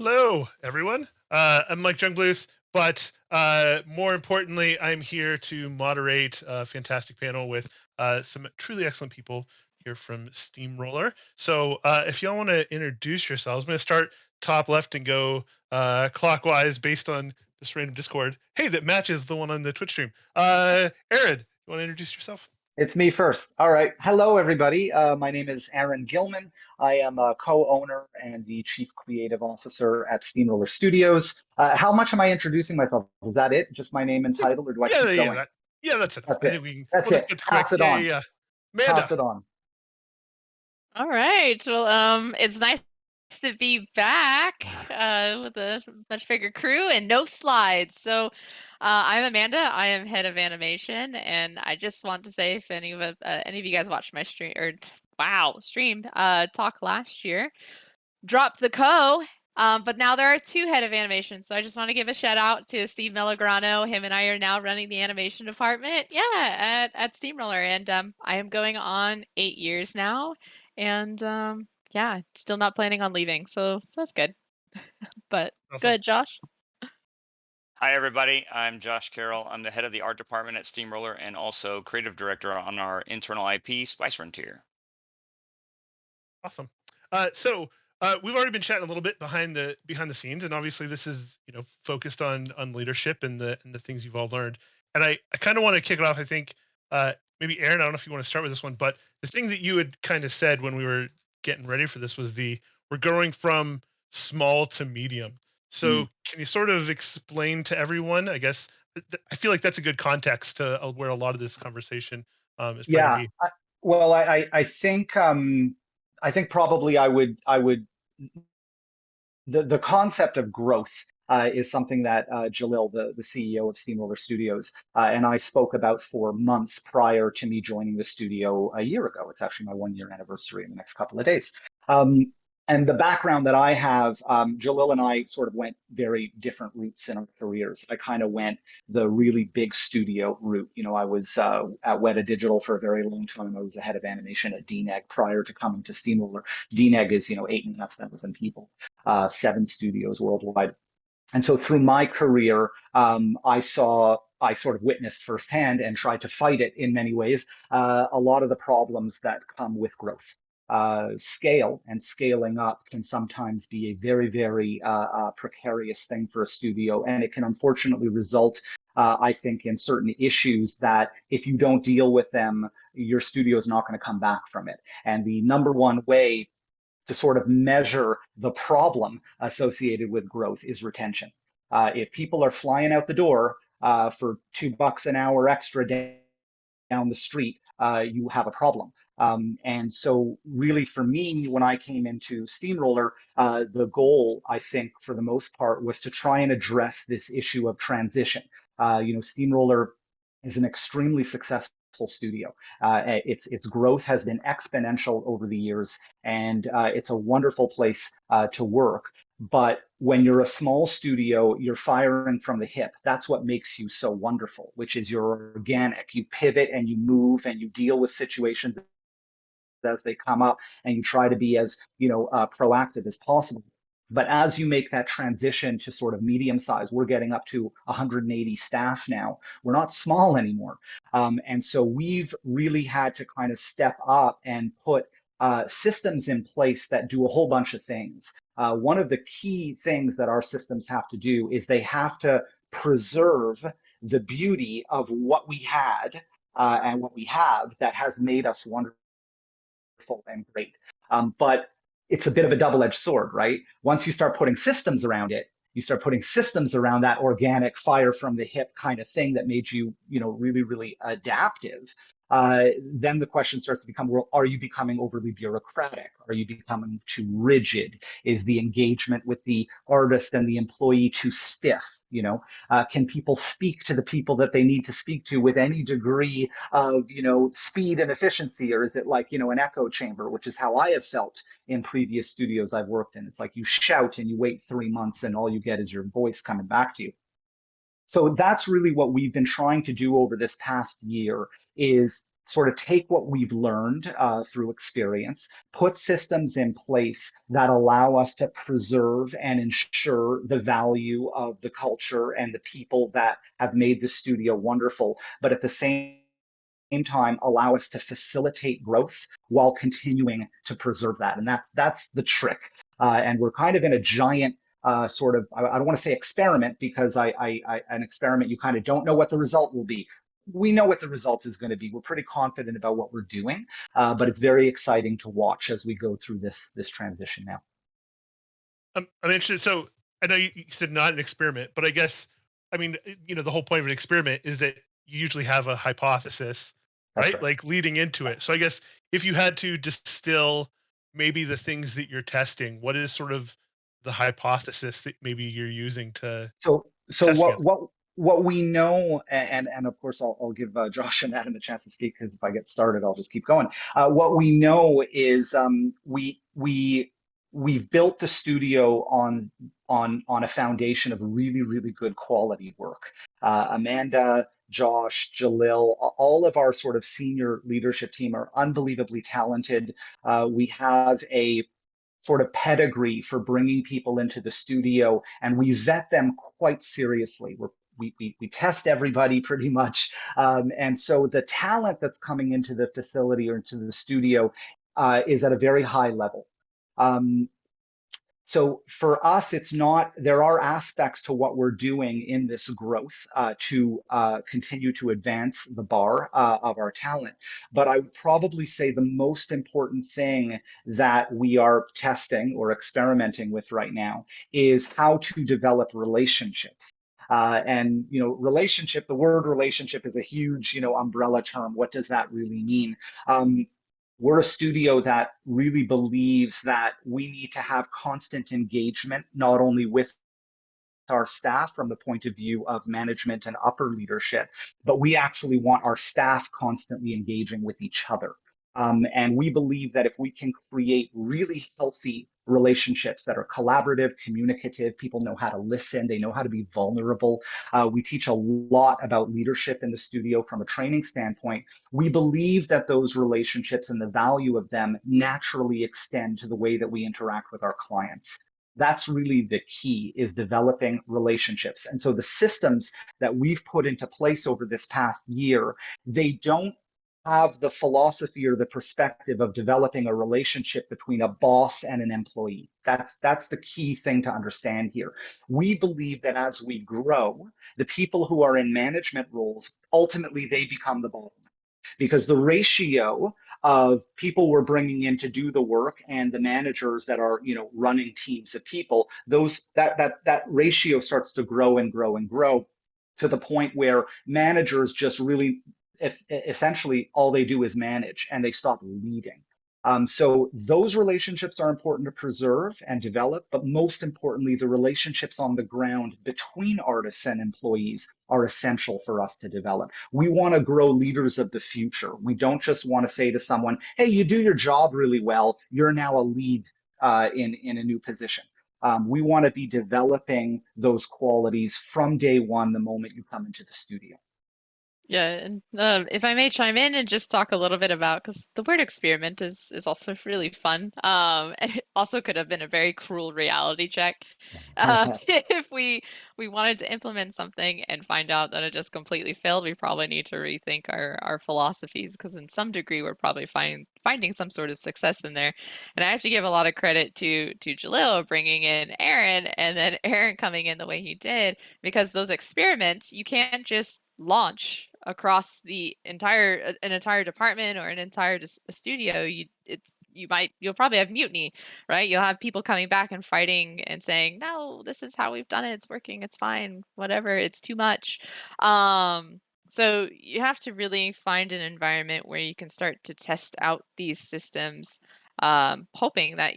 Hello, everyone. I'm Mike Jungbluth, but more importantly, I'm here to moderate a fantastic panel with some truly excellent people here from Steamroller. So, if y'all want to introduce yourselves, I'm going to start top left and go clockwise based on this random Discord. Hey, that matches the one on the Twitch stream. Aaron, you want to introduce yourself? It's me first. All right. Hello, everybody. My name is Aaron Gilman. I am a co-owner and the chief creative officer at Steamroller Studios. How much am I introducing myself? Is that it? Just my name and title, or do I Yeah, keep yeah, going? yeah. That's enough. That's I it. think we'll That's just it. get quick. Pass it Yeah, yeah, on. yeah. Amanda. Pass it on. All right. Well, it's nice to be back with a much bigger crew and no slides. So, I'm Amanda. I am head of animation, and I just want to say, if any of you guys watched my stream or stream talk last year, dropped the but now there are two head of animation. So I just want to give a shout out to Steve Melograno. Him and I are now running the animation department. Yeah, at Steamroller, and I am going on 8 years now, and yeah, still not planning on leaving. So that's good. But Awesome. good, Josh. Hi, everybody. I'm Josh Carroll. I'm the head of the art department at Steamroller and also creative director on our internal IP, Spice Frontier. Awesome. We've already been chatting a little bit behind the scenes, and obviously this is focused on leadership and the things you've all learned. And I kind of want to kick it off. I think maybe Aaron, I don't know if you want to start with this one, but the thing that you had kind of said when we were getting ready for this was we're going from small to medium. So Mm. can you sort of explain to everyone? I guess I feel like that's a good context to where a lot of this conversation is probably going Yeah. to be. Well, I think probably I would the concept of growth is something that Jalil, the CEO of Steamroller Studios, and I spoke about for months prior to me joining the studio a year ago. It's actually my 1 year anniversary in the next couple of days. Um, and the background that I have, Jalil and I sort of went very different routes in our careers. I kind of went the really big studio route. I was at Weta Digital for a very long time. I was the head of animation at DNEG prior to coming to Steamroller. DNEG is, 8,500 people, 7 studios worldwide. And so through my career, I sort of witnessed firsthand and tried to fight it in many ways, a lot of the problems that come with growth. Scale and scaling up can sometimes be a very, very precarious thing for a studio, and it can unfortunately result, I think, in certain issues that if you don't deal with them, your studio is not going to come back from it. And the number one way to sort of measure the problem associated with growth is retention. If people are flying out the door for $2 an hour extra down the street, you have a problem. And so, really, for me, when I came into Steamroller, the goal, I think, for the most part, was to try and address this issue of transition. Steamroller is an extremely successful studio. Its growth has been exponential over the years, and it's a wonderful place to work. But when you're a small studio, you're firing from the hip. That's what makes you so wonderful, which is you're organic. You pivot and you move and you deal with situations as they come up, and you try to be as proactive as possible. But as you make that transition to sort of medium size, we're getting up to 180 staff now. We're not small anymore. And so we've really had to kind of step up and put systems in place that do a whole bunch of things. One of the key things that our systems have to do is they have to preserve the beauty of what we had and what we have that has made us wonderful and great. But it's a bit of a double-edged sword, right? Once you start putting systems around it, you start putting systems around that organic fire from the hip kind of thing that made you, really, really adaptive. Then the question starts to become, well, are you becoming overly bureaucratic? Are you becoming too rigid? Is the engagement with the artist and the employee too stiff? Can people speak to the people that they need to speak to with any degree of, speed and efficiency, or is it like, an echo chamber, which is how I have felt in previous studios I've worked in? It's like you shout and you wait 3 months and all you get is your voice coming back to you. So that's really what we've been trying to do over this past year, is sort of take what we've learned through experience, put systems in place that allow us to preserve and ensure the value of the culture and the people that have made the studio wonderful, but at the same time allow us to facilitate growth while continuing to preserve that. And that's the trick. And we're kind of in a giant sort of, I don't want to say experiment, because an experiment, you kind of don't know what the result will be. We know what the result is going to be. We're pretty confident about what we're doing, but it's very exciting to watch as we go through this transition now. I'm interested. So I know you said not an experiment, but I guess, I mean, the whole point of an experiment is that you usually have a hypothesis, right? Like leading into it. So I guess if you had to distill maybe the things that you're testing, what is sort of the hypothesis that maybe you're using to So test against? what we know, and of course I'll give Josh and Adam a chance to speak, because if I get started, I'll just keep going. What we know is we've built the studio on a foundation of really good quality work. Amanda, Josh, Jalil, all of our sort of senior leadership team are unbelievably talented. We have a sort of pedigree for bringing people into the studio, and we vet them quite seriously. We test everybody pretty much. And so the talent that's coming into the facility or into the studio is at a very high level. So for us, it's not, there are aspects to what we're doing in this growth to continue to advance the bar of our talent. But I would probably say the most important thing that we are testing or experimenting with right now is how to develop relationships. And, relationship, the word relationship is a huge, umbrella term. What does that really mean? We're a studio that really believes that we need to have constant engagement, not only with our staff from the point of view of management and upper leadership, but we actually want our staff constantly engaging with each other. And we believe that if we can create really healthy relationships that are collaborative, communicative, people know how to listen, they know how to be vulnerable. We teach a lot about leadership in the studio from a training standpoint. We believe that those relationships and the value of them naturally extend to the way that we interact with our clients. That's really the key, is developing relationships. And so the systems that we've put into place over this past year, they don't have the philosophy or the perspective of developing a relationship between a boss and an employee. That's the key thing to understand here. We believe that as we grow, the people who are in management roles, ultimately they become the bottleneck, because the ratio of people we're bringing in to do the work and the managers that are running teams of people, that ratio starts to grow and grow and grow, to the point where managers just really, essentially all they do is manage, and they stop leading. So those relationships are important to preserve and develop, but most importantly, the relationships on the ground between artists and employees are essential for us to develop. We want to grow leaders of the future. We don't just want to say to someone, hey, you do your job really well, you're now a lead in a new position. We want to be developing those qualities from day one, the moment you come into the studio. Yeah, and if I may chime in and just talk a little bit about, because the word experiment is also really fun. And it also could have been a very cruel reality check. If we wanted to implement something and find out that it just completely failed, we probably need to rethink our philosophies, because in some degree we're probably finding some sort of success in there. And I have to give a lot of credit to Jalil bringing in Aaron, and then Aaron coming in the way he did, because those experiments you can't just launch across an entire department or an entire studio. You'll probably have mutiny, right? You'll have people coming back and fighting and saying, no, this is how we've done it, it's working, it's fine, whatever, it's too much. So you have to really find an environment where you can start to test out these systems, hoping that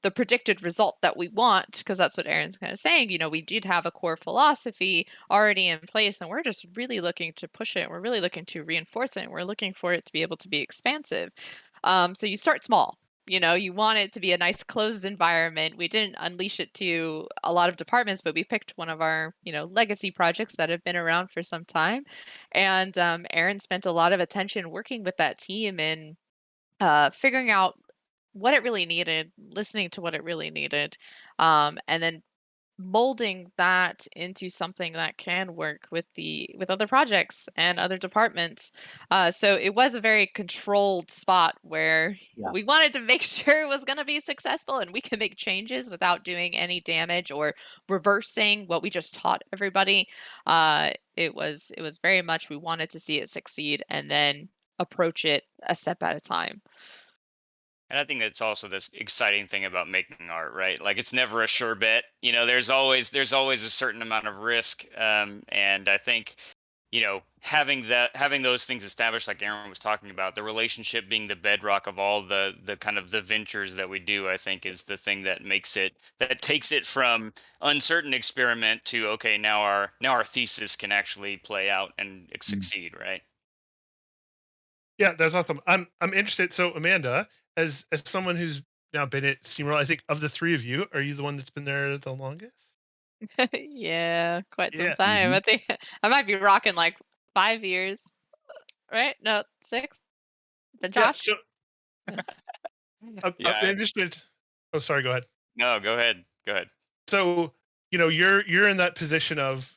the predicted result that we want, because that's what Aaron's kind of saying. We did have a core philosophy already in place, and we're just really looking to push it. We're really looking to reinforce it. And we're looking for it to be able to be expansive. So you start small. You want it to be a nice closed environment. We didn't unleash it to a lot of departments, but we picked one of our, legacy projects that have been around for some time. And Aaron spent a lot of attention working with that team and figuring out what it really needed, listening to what it really needed, and then molding that into something that can work with other projects and other departments. So it was a very controlled spot where we wanted to make sure it was going to be successful and we can make changes without doing any damage or reversing what we just taught everybody. It was very much we wanted to see it succeed and then approach it a step at a time. And I think that's also this exciting thing about making art, right? Like it's never a sure bet. There's always a certain amount of risk, and I think having those things established, like Aaron was talking about, the relationship being the bedrock of all the kind of the ventures that we do, I think is the thing that takes it from uncertain experiment to okay, now our thesis can actually play out and succeed, right? Yeah, that's awesome. I'm interested. So Amanda, as someone who's now been at Steamroller, I think of the three of you, are you the one that's been there the longest? Yeah, quite some Yeah. time. I think I might be rocking like 5 years, right? No, 6. But Yeah. Josh? So I'm Yeah. interested. Oh, sorry. Go ahead. No, go ahead. Go ahead. So you're in that position of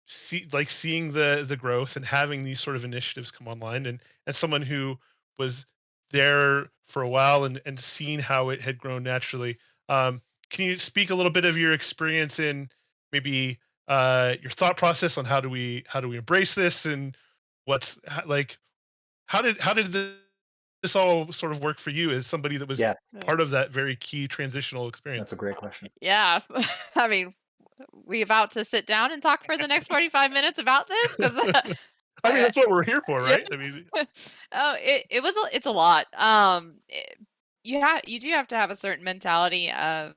seeing the growth and having these sort of initiatives come online, and as someone who was there for a while and seeing how it had grown naturally, can you speak a little bit of your experience in maybe your thought process on how do we embrace this, and like how did this all sort of work for you as somebody that was Yes, part of that very key transitional experience? that's a great question. Yeah. I mean, we about to sit down and talk for the next 45 minutes about this? Because I mean, that's what we're here for, yeah. right? I mean, oh, it's a lot. You do have to have a certain mentality of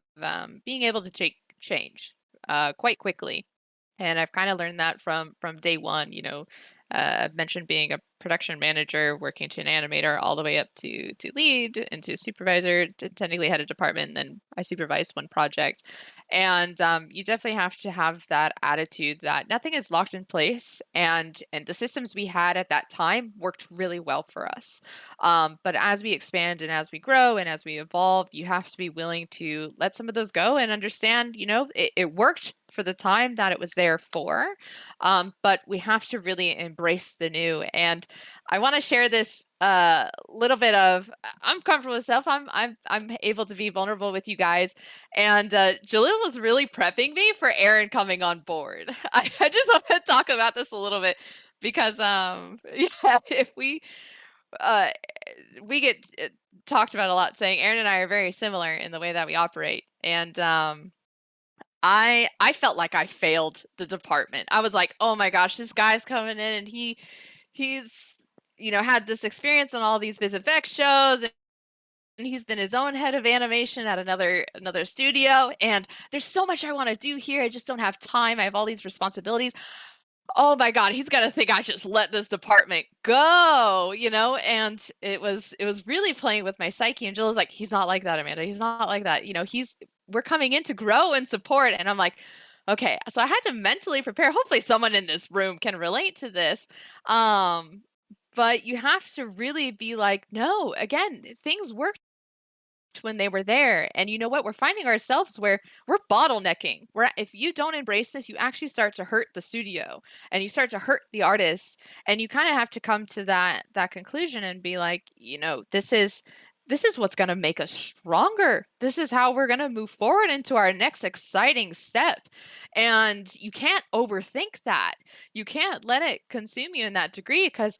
being able to take change quite quickly. And I've kind of learned that from day one. I've mentioned being a production manager, working to an animator, all the way up to lead and to supervisor, to technically head a department. And then I supervised one project. And you definitely have to have that attitude that nothing is locked in place, and the systems we had at that time worked really well for us. But as we expand and as we grow and as we evolve, you have to be willing to let some of those go and understand, it worked for the time that it was there for. But we have to really embrace the new. And I want to share this little bit of I'm comfortable with stuff. I'm able to be vulnerable with you guys. And Jalil was really prepping me for Aaron coming on board. I just want to talk about this a little bit because yeah, if we get talked about a lot, saying Aaron and I are very similar in the way that we operate. And I felt like I failed the department. I was like, oh my gosh, this guy's coming in and he's had this experience on all these Viz FX shows, and he's been his own head of animation at another studio, and there's so much I want to do here. I just don't have time. I have all these responsibilities. Oh my God, he's gonna think I just let this department go, and it was really playing with my psyche. And Jill was like, he's not like that, Amanda. He's not like that. We're coming in to grow and support. And I'm like, okay. So I had to mentally prepare. Hopefully someone in this room can relate to this. But you have to really be like, no, again, things work when they were there. And you know what? We're finding ourselves where we're bottlenecking. If you don't embrace this, you actually start to hurt the studio and you start to hurt the artists. And you kind of have to come to that conclusion and be like, this is what's going to make us stronger. This is how we're going to move forward into our next exciting step. And you can't overthink that. You can't let it consume you in that degree, because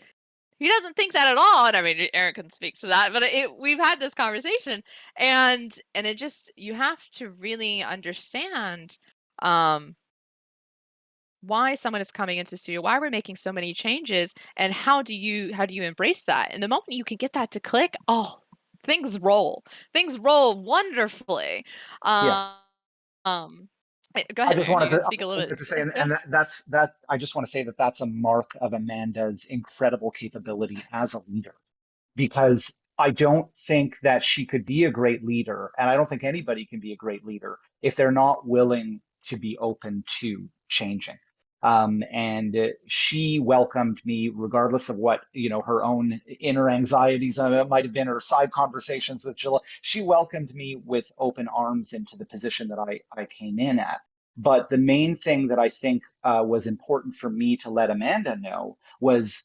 he doesn't think that at all. And I mean, Aaron can speak to that, but we've had this conversation, and it just, you have to really understand why someone is coming into the studio, why we're making so many changes, and how do you embrace that? And the moment you can get that to click, things roll wonderfully. Yeah. Go ahead, I just Aaron, wanted you can speak a little bit. to say, and that I just want to say that's a mark of Amanda's incredible capability as a leader, because I don't think that she could be a great leader, and I don't think anybody can be a great leader if they're not willing to be open to changing. And she welcomed me, regardless of what her own inner anxieties might have been, or side conversations with Jill. She welcomed me with open arms into the position that I came in at. But the main thing that I think was important for me to let Amanda know was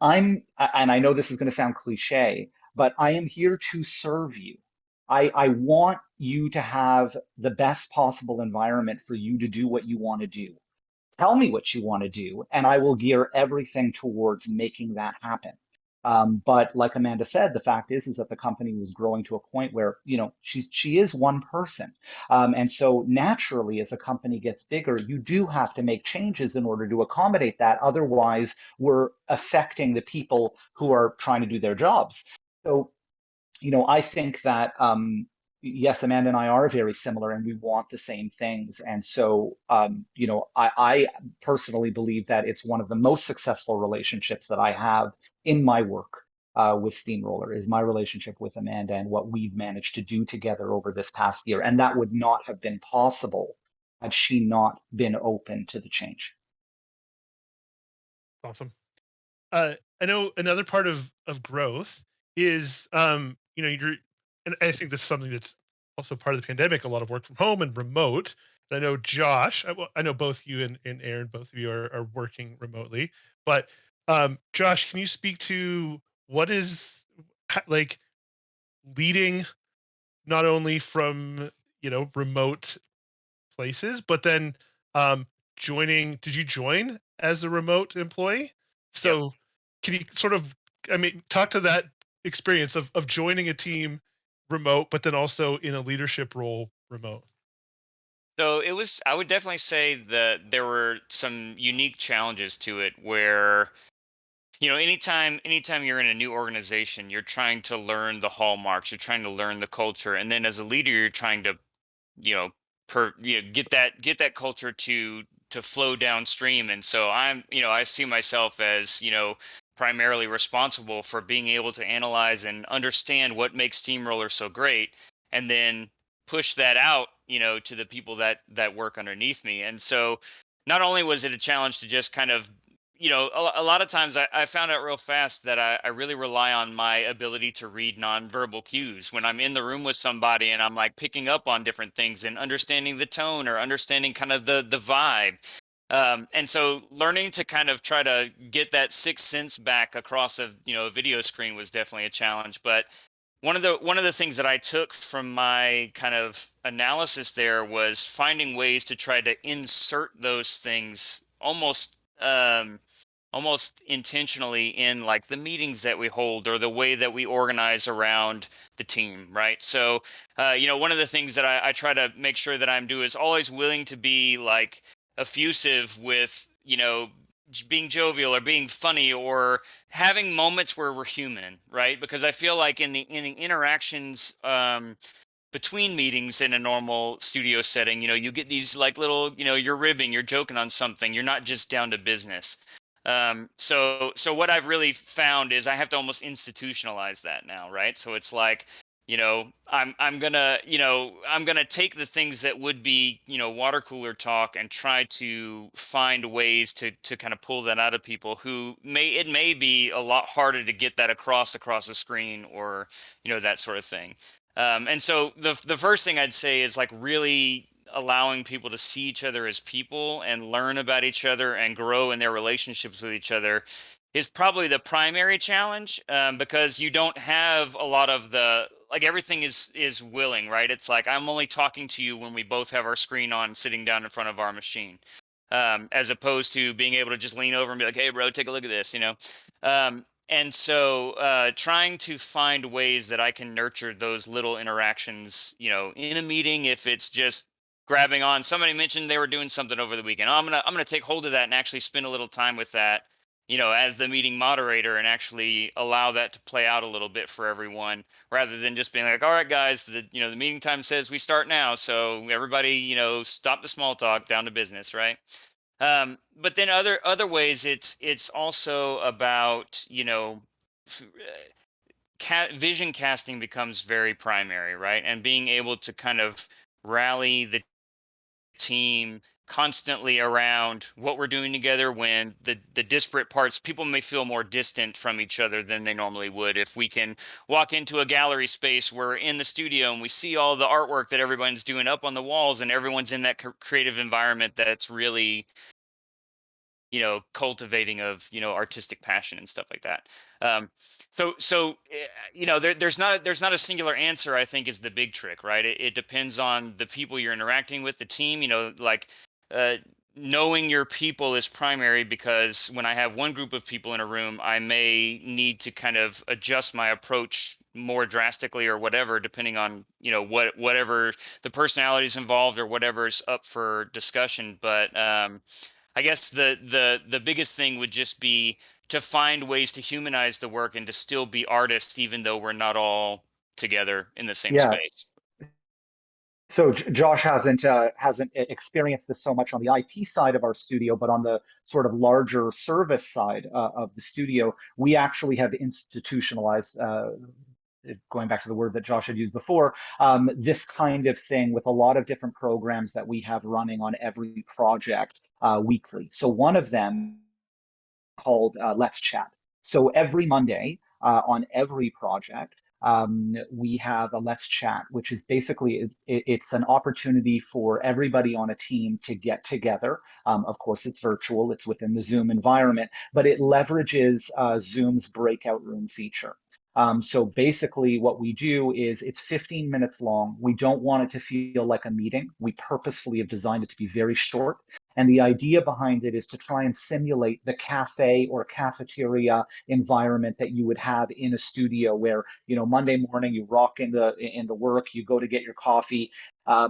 and I know this is going to sound cliche, but I am here to serve you. I want you to have the best possible environment for you to do what you want to do. Tell me what you want to do, and I will gear everything towards making that happen. But like Amanda said, the fact is that the company was growing to a point where, she is one person. And so naturally, as a company gets bigger, you do have to make changes in order to accommodate that. Otherwise, we're affecting the people who are trying to do their jobs. So I think that yes, Amanda and I are very similar, and we want the same things. And so, I personally believe that it's one of the most successful relationships that I have in my work with Steamroller is my relationship with Amanda and what we've managed to do together over this past year. And that would not have been possible had she not been open to the change. Awesome. I know another part of growth is you're, and I think this is something that's also part of the pandemic. A lot of work from home and remote. And I know Josh. I know both you and Aaron, both of you are working remotely. But Josh, can you speak to what is like leading not only from remote places, but then joining? Did you join as a remote employee? Yep. So can you sort of, I mean, talk to that experience of joining a team remote, but then also in a leadership role remote? So I would definitely say that there were some unique challenges to it where, anytime you're in a new organization, you're trying to learn the hallmarks, you're trying to learn the culture. And then as a leader, you're trying to, you know, get that culture to flow downstream. And so I see myself as, primarily responsible for being able to analyze and understand what makes Steamroller so great, and then push that out, to the people that work underneath me. And so not only was it a challenge to just kind of, a lot of times I found out real fast that I really rely on my ability to read nonverbal cues when I'm in the room with somebody, and I'm like picking up on different things and understanding the tone or understanding kind of the vibe. And so learning to kind of try to get that sixth sense back across a video screen was definitely a challenge. But one of the things that I took from my kind of analysis there was finding ways to try to insert those things almost intentionally in like the meetings that we hold or the way that we organize around the team, right? So one of the things that I try to make sure that I'm doing is always willing to be like effusive with being jovial or being funny or having moments where we're human, right? Because I feel like in the interactions between meetings in a normal studio setting, you get these like little, you're ribbing, you're joking on something, you're not just down to business. So what I've really found is I have to almost institutionalize that now, right? So it's like, I'm gonna take the things that would be, water cooler talk and try to find ways to kind of pull that out of people who it may be a lot harder to get that across the screen or, that sort of thing. And so the first thing I'd say is like really allowing people to see each other as people and learn about each other and grow in their relationships with each other is probably the primary challenge, because you don't have a lot of the like everything is willing, right? It's like I'm only talking to you when we both have our screen on, sitting down in front of our machine, as opposed to being able to just lean over and be like, "Hey, bro, take a look at this." And so trying to find ways that I can nurture those little interactions, in a meeting, if it's just grabbing on. Somebody mentioned they were doing something over the weekend. Oh, I'm gonna take hold of that and actually spend a little time with that, as the meeting moderator, and actually allow that to play out a little bit for everyone, rather than just being like, all right, guys, the meeting time says we start now, so everybody, stop the small talk, down to business, right? But then other ways, it's also about, vision casting becomes very primary, right? And being able to kind of rally the team constantly around what we're doing together, when the disparate parts, people may feel more distant from each other than they normally would. If we can walk into a gallery space, we're in the studio and we see all the artwork that everyone's doing up on the walls, and everyone's in that creative environment that's really, cultivating of, artistic passion and stuff like that. There's not a singular answer, I think, is the big trick, right? It depends on the people you're interacting with, the team, uh, knowing your people is primary, because when I have one group of people in a room, I may need to kind of adjust my approach more drastically or whatever, depending on, whatever the personalities involved or whatever's up for discussion. But, I guess the biggest thing would just be to find ways to humanize the work and to still be artists, even though we're not all together in the same Yeah. space. So Josh hasn't experienced this so much on the IP side of our studio, but on the sort of larger service side of the studio, we actually have institutionalized, going back to the word that Josh had used before, this kind of thing with a lot of different programs that we have running on every project weekly. So one of them called Let's Chat. So every Monday on every project, we have a Let's Chat, which is basically it's an opportunity for everybody on a team to get together. Of course, it's virtual, it's within the Zoom environment, but it leverages Zoom's breakout room feature. So basically what we do is it's 15 minutes long. We don't want it to feel like a meeting. We purposefully have designed it to be very short. And the idea behind it is to try and simulate the cafe or cafeteria environment that you would have in a studio where, Monday morning you rock into work, you go to get your coffee.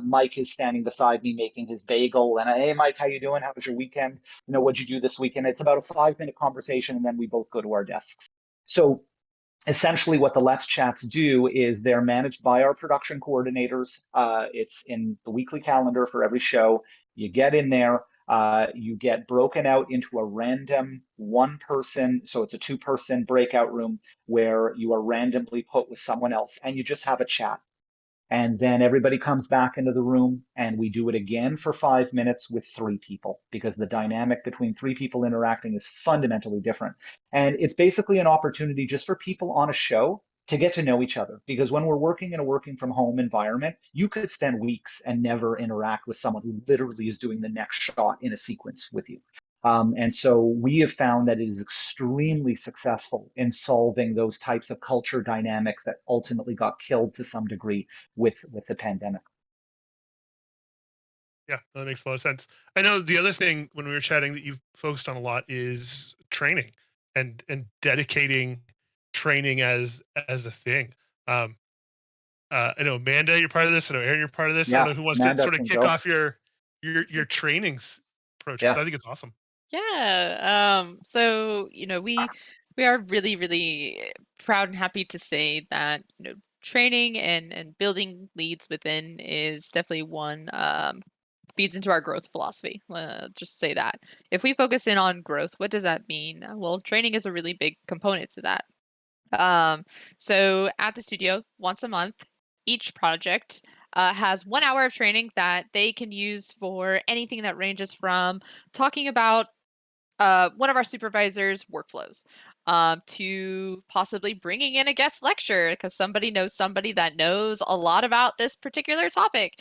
Mike is standing beside me making his bagel, and hey, Mike, how you doing? How was your weekend? What'd you do this weekend? It's about a 5-minute conversation, and then we both go to our desks. So essentially what the Let's Chats do is they're managed by our production coordinators. It's in the weekly calendar for every show. You get in there, you get broken out into a random one person, so it's a 2-person breakout room where you are randomly put with someone else, and you just have a chat. And then everybody comes back into the room, and we do it again for 5 minutes with 3 people, because the dynamic between 3 people interacting is fundamentally different. And it's basically an opportunity just for people on a show to get to know each other. Because when we're working in a working from home environment, you could spend weeks and never interact with someone who literally is doing the next shot in a sequence with you. And so we have found that it is extremely successful in solving those types of culture dynamics that ultimately got killed to some degree with the pandemic. Yeah, that makes a lot of sense. I know the other thing when we were chatting that you've focused on a lot is training and dedicating training as a thing. I know Amanda, you're part of this. I know Aaron, you're part of this. I Yeah, don't know who wants to Amanda sort of can kick go. off your training approach, because Yeah. I think it's awesome. Yeah. So, we are really, really proud and happy to say that, training and building leads within is definitely one feeds into our growth philosophy. Just say that. If we focus in on growth, what does that mean? Well, training is a really big component to that. So at the studio, once a month, each project has 1 hour of training that they can use for anything that ranges from talking about one of our supervisors' workflows to possibly bringing in a guest lecturer because somebody knows somebody that knows a lot about this particular topic.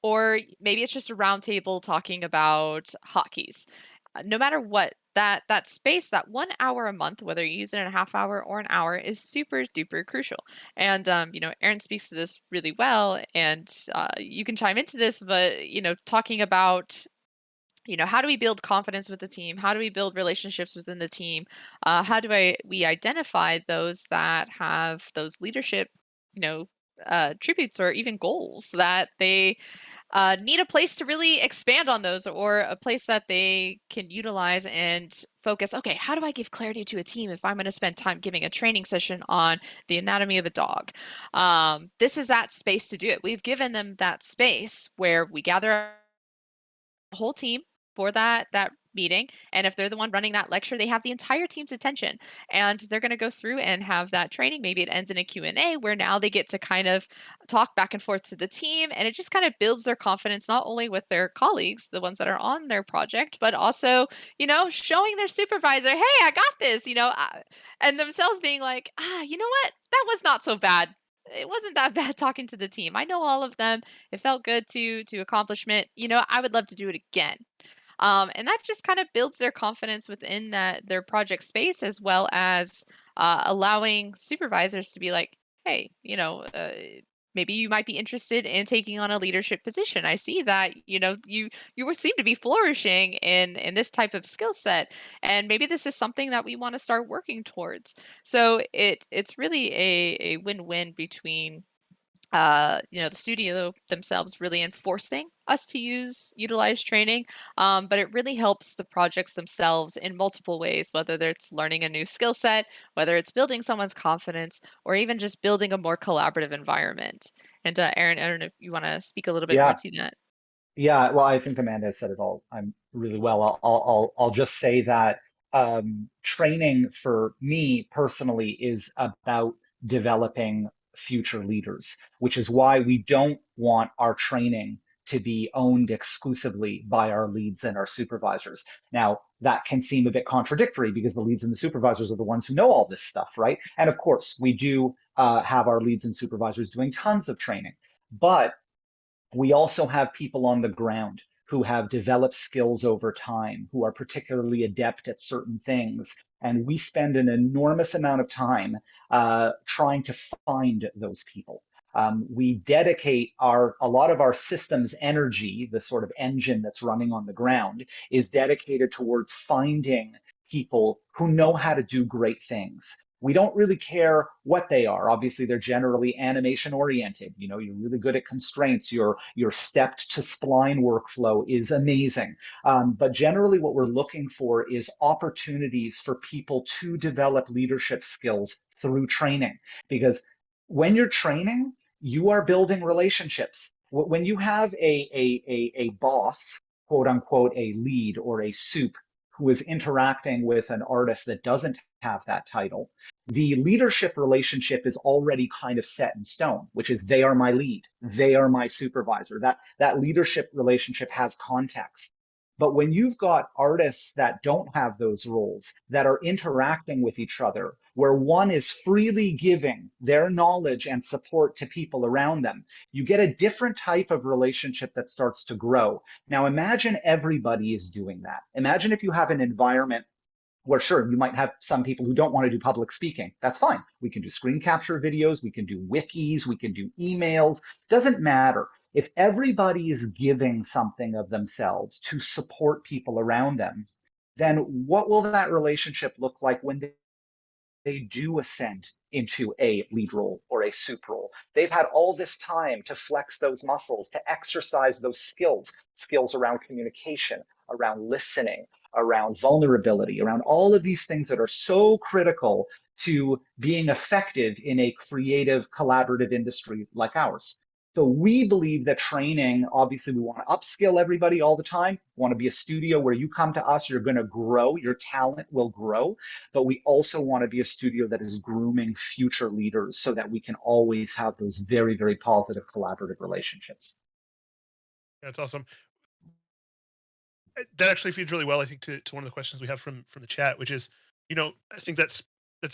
Or maybe it's just a roundtable talking about hotkeys. No matter what, that space, that 1 hour a month, whether you use it in a half hour or an hour, is super duper crucial. And Aaron speaks to this really well, and you can chime into this, but talking about how do we build confidence with the team? How do we build relationships within the team? How do we identify those that have those leadership, tributes or even goals that they need a place to really expand on those, or a place that they can utilize and focus. Okay, how do I give clarity to a team if I'm going to spend time giving a training session on the anatomy of a dog? This is that space to do it. We've given them that space where we gather a whole team for that meeting. And if they're the one running that lecture, they have the entire team's attention, and they're going to go through and have that training. Maybe it ends in a Q&A where now they get to kind of talk back and forth to the team, and it just kind of builds their confidence, not only with their colleagues, the ones that are on their project, but also, showing their supervisor, hey, I got this, and themselves being like, you know what, that was not so bad. It wasn't that bad talking to the team. I know all of them. It felt good to accomplishment. I would love to do it again. And that just kind of builds their confidence within their project space, as well as allowing supervisors to be like, hey, maybe you might be interested in taking on a leadership position. I see that you seem to be flourishing in this type of skill set, and maybe this is something that we want to start working towards. So it's really a win-win between the studio themselves really enforcing us to utilize training, but it really helps the projects themselves in multiple ways, whether it's learning a new skill set, whether it's building someone's confidence, or even just building a more collaborative environment. And Aaron, I don't know if you want to speak a little bit more Yeah. to that. Yeah, well, I think Amanda said it all. I'm really well. I'll just say that training for me personally is about developing future leaders, which is why we don't want our training to be owned exclusively by our leads and our supervisors. Now, that can seem a bit contradictory because the leads and the supervisors are the ones who know all this stuff, right? And of course, we do have our leads and supervisors doing tons of training, but we also have people on the ground who have developed skills over time, who are particularly adept at certain things. And we spend an enormous amount of time trying to find those people. We dedicate a lot of our system's energy, the sort of engine that's running on the ground, is dedicated towards finding people who know how to do great things. We don't really care what they are. Obviously, they're generally animation oriented. You're really good at constraints. Your stepped to spline workflow is amazing. But generally, what we're looking for is opportunities for people to develop leadership skills through training. Because when you're training, you are building relationships. When you have a boss, quote unquote, a lead or a soup, who is interacting with an artist that doesn't have that title, the leadership relationship is already kind of set in stone, which is they are my lead, they are my supervisor. That leadership relationship has context. But when you've got artists that don't have those roles, that are interacting with each other, where one is freely giving their knowledge and support to people around them, you get a different type of relationship that starts to grow. Now, imagine everybody is doing that. Imagine if you have an environment where, sure, you might have some people who don't want to do public speaking. That's fine. We can do screen capture videos, we can do wikis, we can do emails. Doesn't matter. If everybody is giving something of themselves to support people around them, then what will that relationship look like when they do ascend into a lead role or a soup role? They've had all this time to flex those muscles, to exercise those skills around communication, around listening, around vulnerability, around all of these things that are so critical to being effective in a creative, collaborative industry like ours. So we believe that training, obviously we want to upskill everybody all the time. We want to be a studio where you come to us, you're going to grow, your talent will grow, but we also want to be a studio that is grooming future leaders so that we can always have those very, very positive collaborative relationships. That's awesome. That actually feeds really well, I think, to one of the questions we have from the chat, which is, I think that's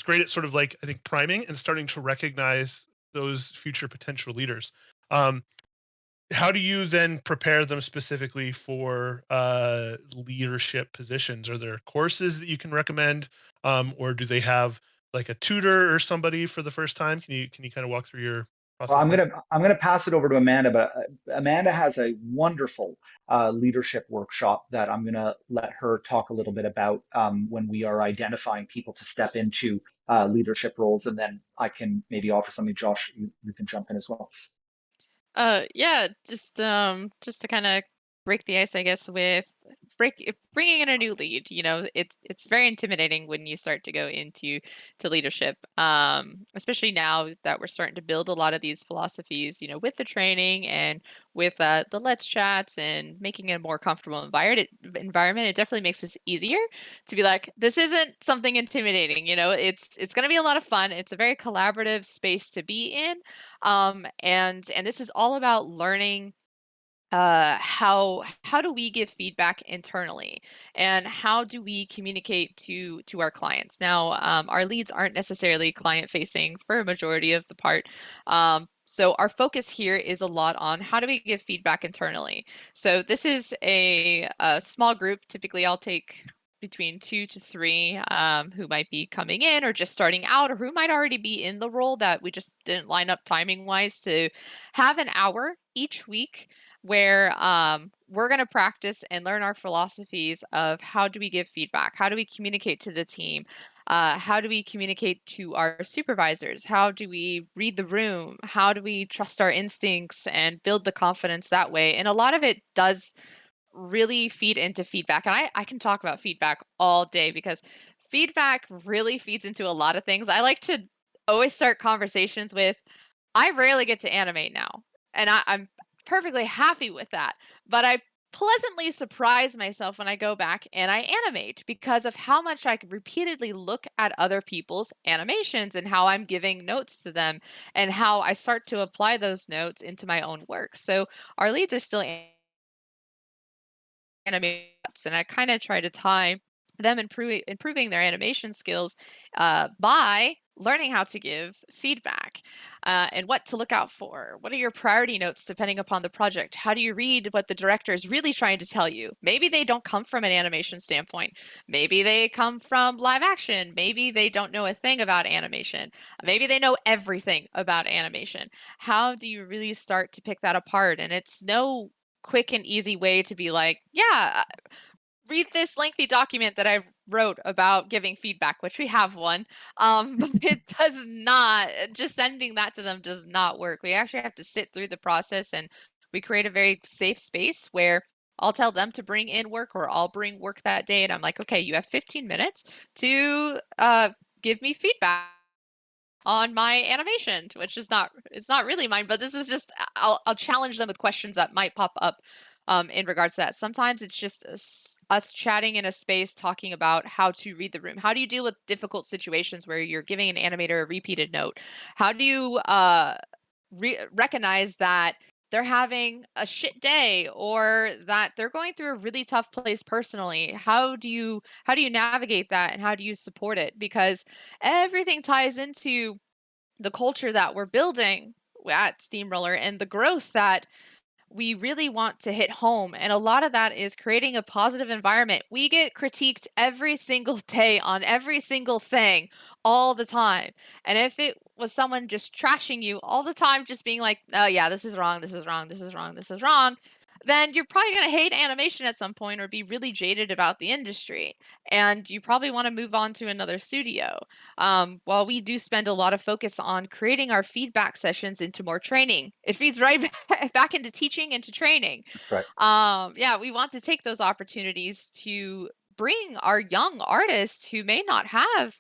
great at sort of like, I think, priming and starting to recognize those future potential leaders. How do you then prepare them specifically for leadership positions? Are there courses that you can recommend, or do they have like a tutor or somebody for the first time? Can you kind of walk through your Well, process? I'm gonna pass it over to Amanda, but Amanda has a wonderful leadership workshop that I'm gonna let her talk a little bit about when we are identifying people to step into leadership roles, and then I can maybe offer something. Josh, you can jump in as well. Yeah, just to kind of break the ice, I guess, with bringing in a new lead, it's very intimidating when you start to go into leadership, especially now that we're starting to build a lot of these philosophies, with the training and with the Let's Chats and making it a more comfortable environment. It definitely makes it easier to be like, this isn't something intimidating. It's going to be a lot of fun. It's a very collaborative space to be in, and this is all about learning how do we give feedback internally, and how do we communicate to our clients. Now, our leads aren't necessarily client facing for a majority of the part, so our focus here is a lot on how do we give feedback internally. So this is a small group. Typically I'll take between 2 to 3 who might be coming in or just starting out, or who might already be in the role that we just didn't line up timing wise, to have an hour each week where we're going to practice and learn our philosophies of how do we give feedback, how do we communicate to the team, how do we communicate to our supervisors, how do we read the room, how do we trust our instincts and build the confidence that way. And a lot of it does really feed into feedback. And I can talk about feedback all day, because feedback really feeds into a lot of things. I like to always start conversations with, I rarely get to animate now, and I'm perfectly happy with that. But I pleasantly surprise myself when I go back and I animate, because of how much I repeatedly look at other people's animations and how I'm giving notes to them and how I start to apply those notes into my own work. So our leads are still animations, and I kind of try to tie them improving their animation skills by learning how to give feedback, and what to look out for. What are your priority notes depending upon the project? How do you read what the director is really trying to tell you? Maybe they don't come from an animation standpoint. Maybe they come from live action. Maybe they don't know a thing about animation. Maybe they know everything about animation. How do you really start to pick that apart? And it's no quick and easy way to be like, yeah, read this lengthy document that I wrote about giving feedback, which we have one. But it does not, just sending that to them does not work. We actually have to sit through the process, and we create a very safe space where I'll tell them to bring in work, or I'll bring work that day. And I'm like, okay, you have 15 minutes to give me feedback on my animation, which is it's not really mine, but this is just, I'll challenge them with questions that might pop up in regards to that. Sometimes it's just us chatting in a space, talking about how to read the room. How do you deal with difficult situations where you're giving an animator a repeated note? How do you recognize that they're having a shit day, or that they're going through a really tough place personally? How do you navigate that, and how do you support it? Because everything ties into the culture that we're building at Steamroller and the growth that we really want to hit home. And a lot of that is creating a positive environment. We get critiqued every single day on every single thing all the time. And if it was someone just trashing you all the time, just being like, oh yeah, this is wrong, this is wrong, this is wrong, this is wrong, then you're probably going to hate animation at some point, or be really jaded about the industry. And you probably want to move on to another studio. While we do spend a lot of focus on creating our feedback sessions into more training, it feeds right back into teaching, into training. That's right. Yeah, we want to take those opportunities to bring our young artists who may not have,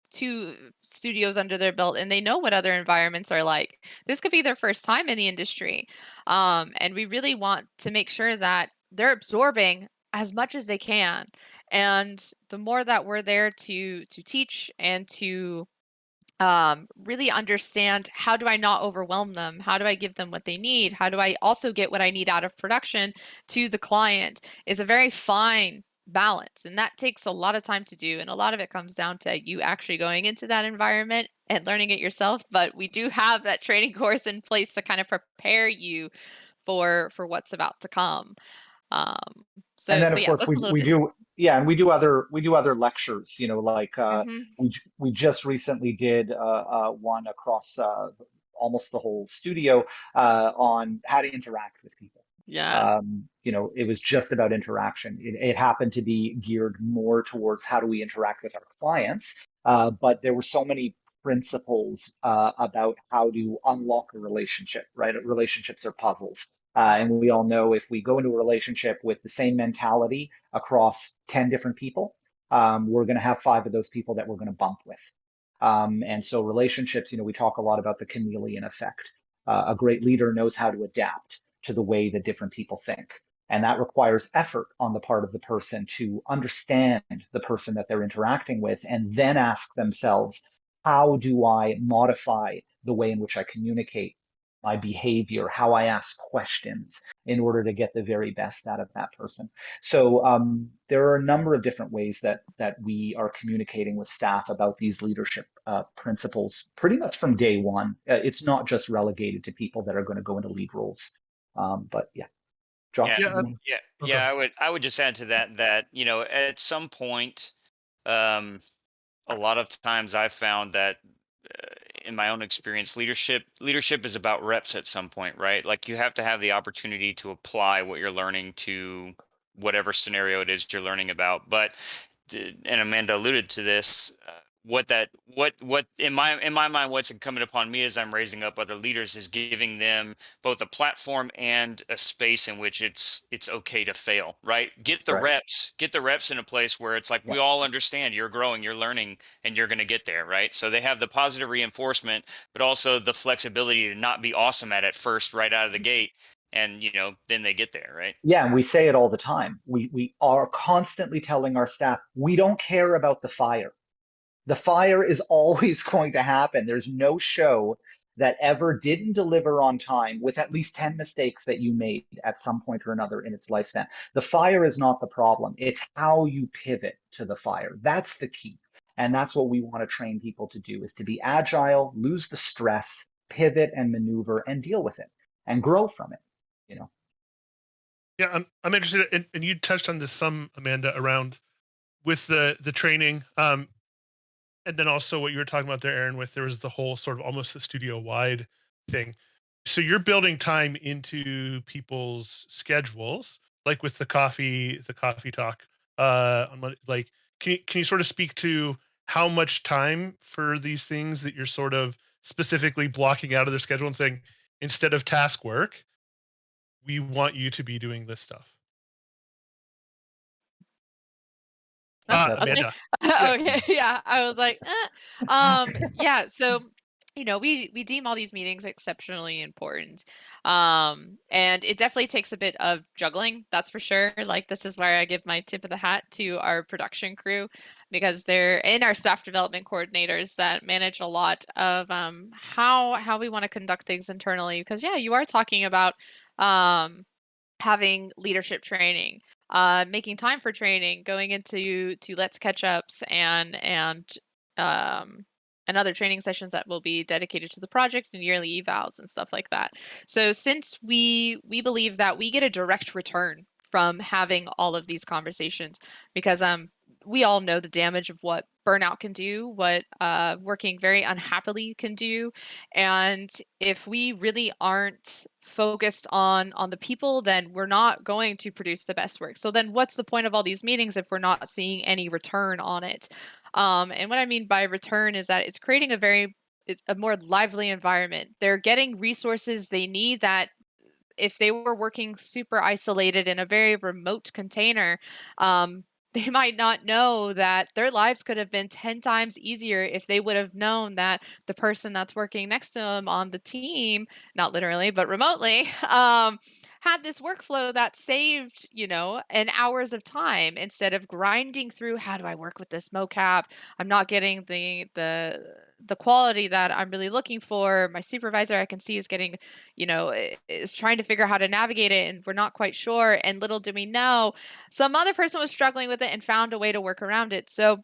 2 studios under their belt, and they know what other environments are like. This could be their first time in the industry. And we really want to make sure that they're absorbing as much as they can. And the more that we're there to teach and to really understand, how do I not overwhelm them? How do I give them what they need? How do I also get what I need out of production to the client, is a very fine balance. And that takes a lot of time to do. And a lot of it comes down to you actually going into that environment and learning it yourself. But we do have that training course in place to kind of prepare you for what's about to come. Um, And then so of yeah, course that's a little we bit. do, yeah, and we do other lectures, like Hmm. we just recently did one across almost the whole studio on how to interact with people. Yeah. It was just about interaction. It happened to be geared more towards how do we interact with our clients, but there were so many principles about how to unlock a relationship, right? Relationships are puzzles. And we all know if we go into a relationship with the same mentality across 10 different people, we're going to have 5 of those people that we're going to bump with. And so relationships, we talk a lot about the chameleon effect. A great leader knows how to adapt to the way that different people think. And that requires effort on the part of the person to understand the person that they're interacting with and then ask themselves, how do I modify the way in which I communicate my behavior, how I ask questions in order to get the very best out of that person? So there are a number of different ways that we are communicating with staff about these leadership principles pretty much from day one. It's not just relegated to people that are going to go into lead roles. But yeah. Josh? Yeah, Yeah. I would just add to that at some point, a lot of times I've found that in my own experience, leadership is about reps at some point, right? Like you have to have the opportunity to apply what you're learning to whatever scenario it is you're learning about. But and Amanda alluded to this. What in my mind, what's incumbent upon me as I'm raising up other leaders is giving them both a platform and a space in which it's okay to fail, right? Get the reps in a place where it's like we all understand you're growing, you're learning, and you're going to get there, right? So they have the positive reinforcement, but also the flexibility to not be awesome at it first, right out of the gate, and then they get there, right? Yeah, and we say it all the time. We are constantly telling our staff, we don't care about the fire. The fire is always going to happen. There's no show that ever didn't deliver on time with at least 10 mistakes that you made at some point or another in its lifespan. The fire is not the problem. It's how you pivot to the fire. That's the key. And that's what we want to train people to do, is to be agile, lose the stress, pivot and maneuver and deal with it and grow from it, Yeah, I'm interested, and you touched on this some, Amanda, around with the training, and then also what you were talking about there, Aaron, with there was the whole sort of almost the studio wide thing. So you're building time into people's schedules, like with the coffee talk. Like, can you sort of speak to how much time for these things that you're sort of specifically blocking out of their schedule and saying, instead of task work, we want you to be doing this stuff? Amanda. Okay, yeah. I was like, yeah. So, we deem all these meetings exceptionally important, and it definitely takes a bit of juggling. That's for sure. Like, this is where I give my tip of the hat to our production crew, because they're in our staff development coordinators that manage a lot of how we want to conduct things internally. Because yeah, you are talking about having leadership training, making time for training, going into let's catch ups and other training sessions that will be dedicated to the project and yearly evals and stuff like that. So since we believe that we get a direct return from having all of these conversations, because we all know the damage of what burnout can do, what working very unhappily can do. And if we really aren't focused on the people, then we're not going to produce the best work. So then what's the point of all these meetings if we're not seeing any return on it? And what I mean by return is that it's creating it's a more lively environment. They're getting resources they need that if they were working super isolated in a very remote container, they might not know that their lives could have been 10 times easier if they would have known that the person that's working next to them on the team, not literally, but remotely, had this workflow that saved, an hours of time instead of grinding through, how do I work with this mocap? I'm not getting the quality that I'm really looking for. My supervisor I can see is getting, is trying to figure out how to navigate it, and we're not quite sure. And little do we know, some other person was struggling with it and found a way to work around it. So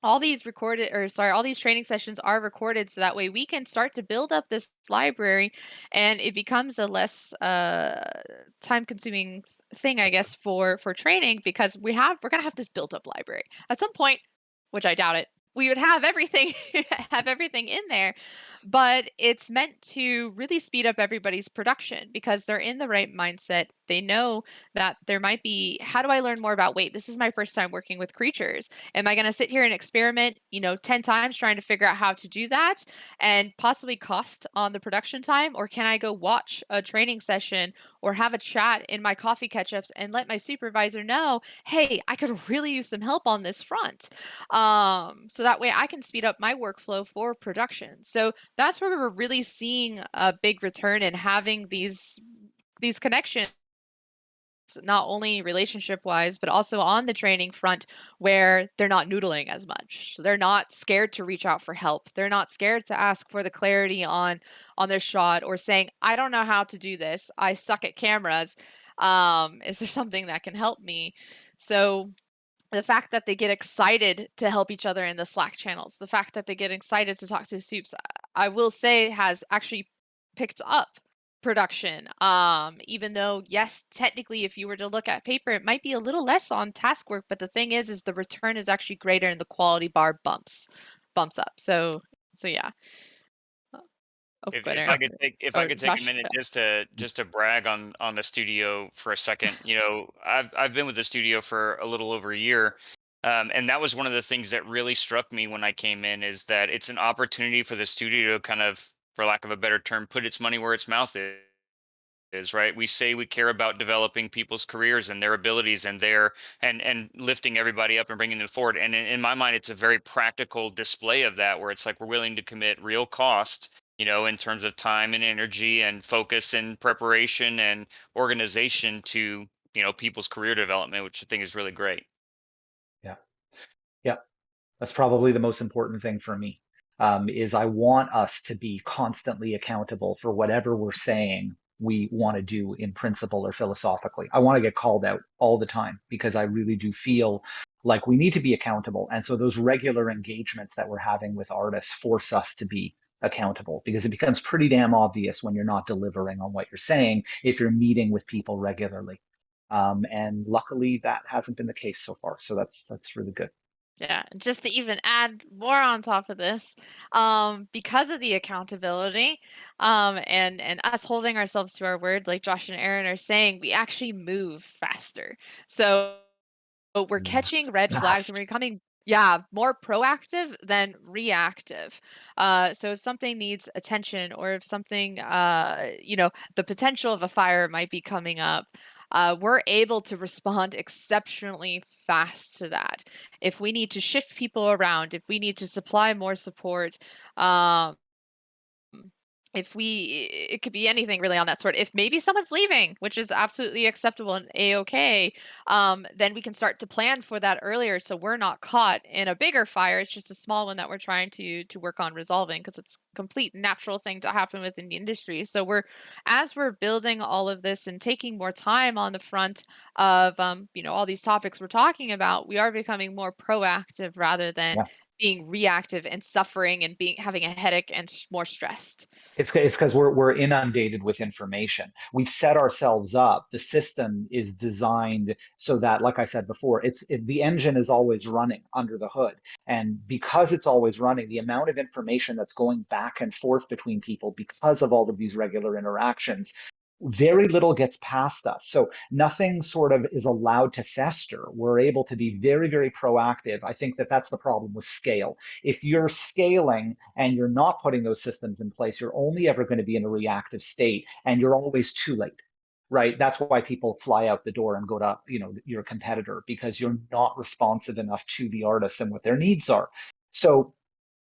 all these training sessions are recorded so that way we can start to build up this library, and it becomes a less time consuming thing, I guess, for training, because we're going to have this built up library at some point, which I doubt it. We would have everything in there, but it's meant to really speed up everybody's production because they're in the right mindset They know that there might be, how do I learn more about weight? This is my first time working with creatures. Am I going to sit here and experiment, 10 times trying to figure out how to do that and possibly cost on the production time? Or can I go watch a training session or have a chat in my coffee catch-ups and let my supervisor know, hey, I could really use some help on this front. So that way I can speed up my workflow for production. So that's where we're really seeing a big return in having these connections, not only relationship wise, but also on the training front, where they're not noodling as much. They're not scared to reach out for help. They're not scared to ask for the clarity on their shot, or saying, I don't know how to do this. I suck at cameras. Is there something that can help me? So the fact that they get excited to help each other in the Slack channels, the fact that they get excited to talk to soups, I will say has actually picked up production. Even though, yes, technically, if you were to look at paper, it might be a little less on task work, but the thing is the return is actually greater and the quality bar bumps up. So yeah. Oh, go If ahead, I Aaron. could take Or a Josh. minute just to brag on the studio for a second. I've been with the studio for a little over a year, and that was one of the things that really struck me when I came in, is that it's an opportunity for the studio to kind of, for lack of a better term, put its money where its mouth is, right? We say we care about developing people's careers and their abilities and and lifting everybody up and bringing them forward. And in my mind, it's a very practical display of that, where it's like we're willing to commit real cost, in terms of time and energy and focus and preparation and organization to, people's career development, which I think is really great. Yeah. Yeah. That's probably the most important thing for me, is I want us to be constantly accountable for whatever we're saying we want to do in principle or philosophically. I want to get called out all the time because I really do feel like we need to be accountable. And so those regular engagements that we're having with artists force us to be accountable, because it becomes pretty damn obvious when you're not delivering on what you're saying if you're meeting with people regularly. And luckily that hasn't been the case so far. So that's really good. Yeah, just to even add more on top of this, because of the accountability, and us holding ourselves to our word, like Josh and Aaron are saying, we actually move faster. So we're catching red flags and we're becoming, yeah, more proactive than reactive. So if something needs attention, or if something, the potential of a fire might be coming up, we're able to respond exceptionally fast to that. If we need to shift people around, if we need to supply more support, um, if we it could be anything really on that sort. If maybe someone's leaving, which is absolutely acceptable and a-okay, then we can start to plan for that earlier, so we're not caught in a bigger fire. It's just a small one that we're trying to work on resolving, because it's a complete natural thing to happen within the industry. So as we're building all of this and taking more time on the front of all these topics we're talking about, we are becoming more proactive rather than Yeah. being reactive and suffering and having a headache and more stressed. It's because we're inundated with information. We've set ourselves up. The system is designed so that, like I said before, the engine is always running under the hood. And because it's always running, the amount of information that's going back and forth between people because of all of these regular interactions, very little gets past us. So nothing sort of is allowed to fester. We're able to be very, very proactive. I think that that's the problem with scale. If you're scaling and you're not putting those systems in place, you're only ever going to be in a reactive state, and you're always too late. Right? That's why people fly out the door and go to, your competitor, because you're not responsive enough to the artists and what their needs are. So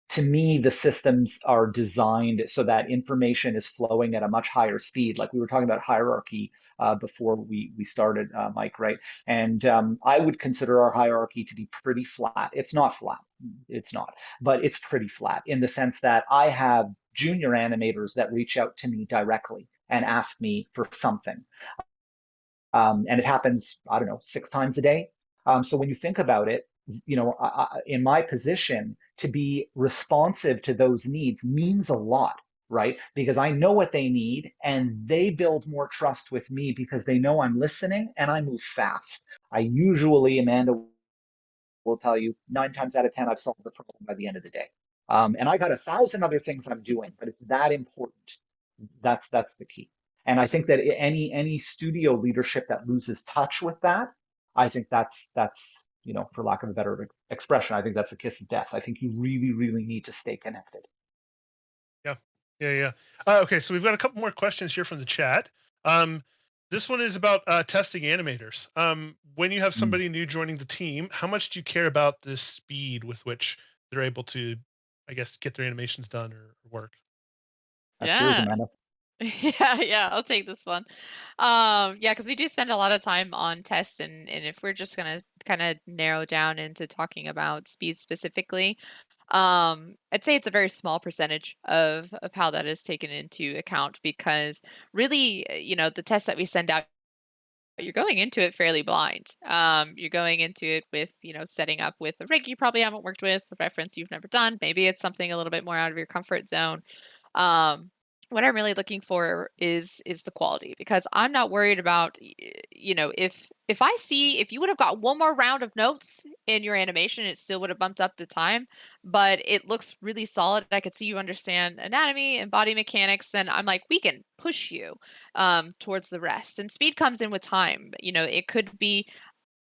to me, the systems are designed so that information is flowing at a much higher speed. Like we were talking about hierarchy before we started, Mike, right? And I would consider our hierarchy to be pretty flat. It's not flat, it's not, but it's pretty flat in the sense that I have junior animators that reach out to me directly and ask me for something. And it happens, I don't know, 6 times a day. So when you think about it, in my position, to be responsive to those needs means a lot, right? Because I know what they need, and they build more trust with me because they know I'm listening and I move fast. I usually, Amanda will tell you, 9 times out of 10, I've solved the problem by the end of the day. And I got 1,000 other things I'm doing, but it's that important. That's the key. And I think that any studio leadership that loses touch with that, I think that's for lack of a better expression, I think that's a kiss of death. I think you really, really need to stay connected. Yeah, yeah. Okay, so we've got a couple more questions here from the chat. This one is about testing animators. When you have somebody new joining the team, how much do you care about the speed with which they're able to, I guess, get their animations done or work? That's yours, Yeah. Amanda. Yeah, I'll take this one. Yeah, because we do spend a lot of time on tests, and if we're just gonna kind of narrow down into talking about speed specifically, I'd say it's a very small percentage of how that is taken into account because really, the tests that we send out, you're going into it fairly blind. You're going into it with, setting up with a rig you probably haven't worked with, a reference you've never done. Maybe it's something a little bit more out of your comfort zone. Um, what I'm really looking for is the quality because I'm not worried about if you would have got one more round of notes in your animation, it still would have bumped up the time, but it looks really solid. I could see you understand anatomy and body mechanics, then I'm like, we can push you towards the rest. And speed comes in with time. It could be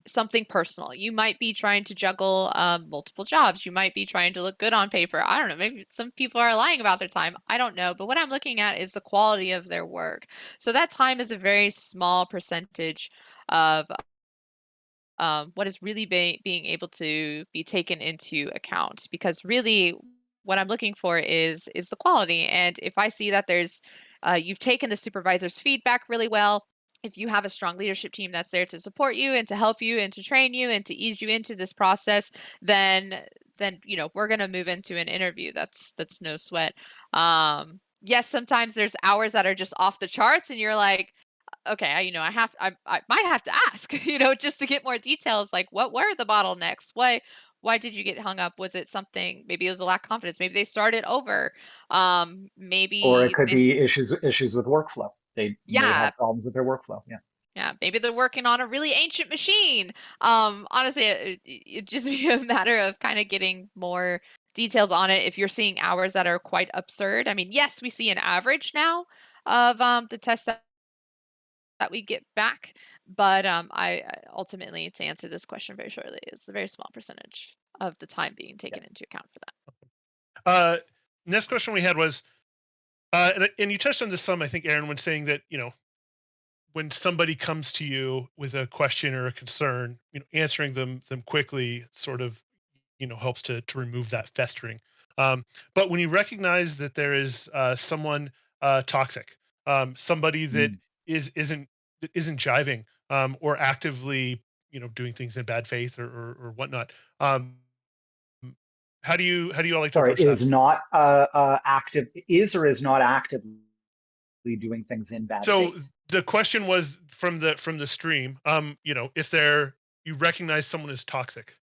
something personal. You might be trying to juggle multiple jobs. You might be trying to look good on paper. I don't know. Maybe some people are lying about their time. I don't know. But what I'm looking at is the quality of their work. So that time is a very small percentage of what is really being able to be taken into account. Because really, what I'm looking for is the quality. And if I see that you've taken the supervisor's feedback really well, if you have a strong leadership team that's there to support you and to help you and to train you and to ease you into this process, then we're going to move into an interview. That's no sweat. Yes, sometimes there's hours that are just off the charts and you're like, okay, I might have to ask, just to get more details, like what were the bottlenecks? Why did you get hung up? Was it something, maybe it was a lack of confidence, maybe they started over, Or it maybe could be issues with workflow. They may yeah, have problems with their workflow. Yeah. yeah, maybe they're working on a really ancient machine. Honestly, it just be a matter of kind of getting more details on it. If you're seeing hours that are quite absurd, I mean, yes, we see an average now of the tests that we get back, but ultimately, to answer this question very shortly, it's a very small percentage of the time being taken into account for that. Next question we had was, and you touched on this some, I think, Aaron, when saying that when somebody comes to you with a question or a concern, answering them quickly sort of helps to remove that festering. But when you recognize that there is someone toxic, somebody that isn't jiving, or actively doing things in bad faith or whatnot, how do you all like to Sorry, approach that? is not or is not actively doing things in bad So faith. the question was from the stream, if you recognize someone as toxic,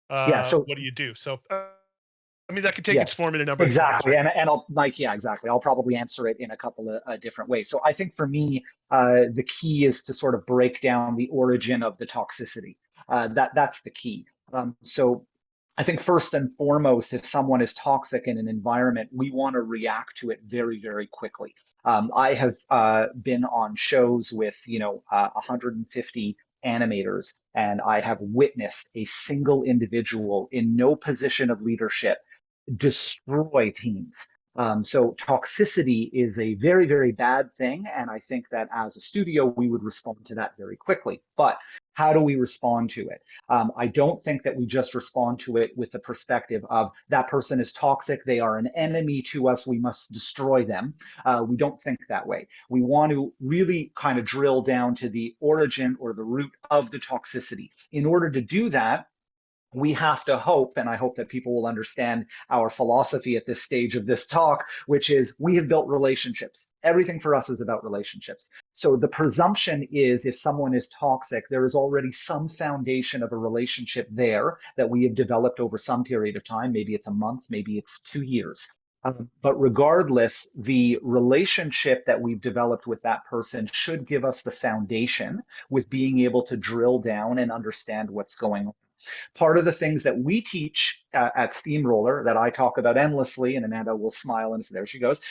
Yeah. So what do you do? So I mean, that could take yeah, its form in a number of different ways, exactly. right? And I'll, Mike, yeah, exactly. I'll probably answer it in a couple of different ways. So I think for me, the key is to sort of break down the origin of the toxicity. That's the key. So I think first and foremost, if someone is toxic in an environment, we want to react to it very, very quickly. I have been on shows with 150 animators, and I have witnessed a single individual in no position of leadership destroy teams. So toxicity is a very, very bad thing. And I think that as a studio, we would respond to that very quickly. But how do we respond to it? I don't think that we just respond to it with the perspective of that person is toxic, they are an enemy to us, we must destroy them. We don't think that way. We want to really kind of drill down to the origin or the root of the toxicity. In order to do that, we have to hope, and I hope that people will understand our philosophy at this stage of this talk, which is we have built relationships. Everything for us is about relationships. So the presumption is if someone is toxic, there is already some foundation of a relationship there that we have developed over some period of time. Maybe it's a month, maybe it's 2 years. But regardless, the relationship that we've developed with that person should give us the foundation with being able to drill down and understand what's going on. Part of the things that we teach at Steamroller that I talk about endlessly, and Amanda will smile and say, there she goes,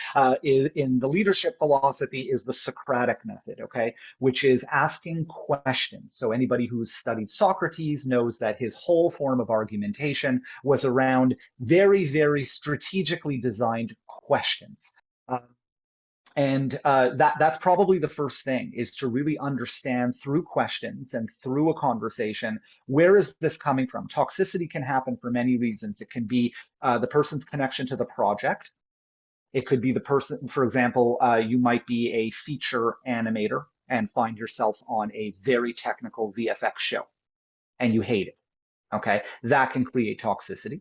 is in the leadership philosophy is the Socratic method, okay, which is asking questions. So anybody who's studied Socrates knows that his whole form of argumentation was around very, very strategically designed questions. And that's probably the first thing, is to really understand through questions and through a conversation, where is this coming from? Toxicity can happen for many reasons. It can be the person's connection to the project. It could be the person, for example, you might be a feature animator and find yourself on a very technical VFX show and you hate it. Okay, that can create toxicity.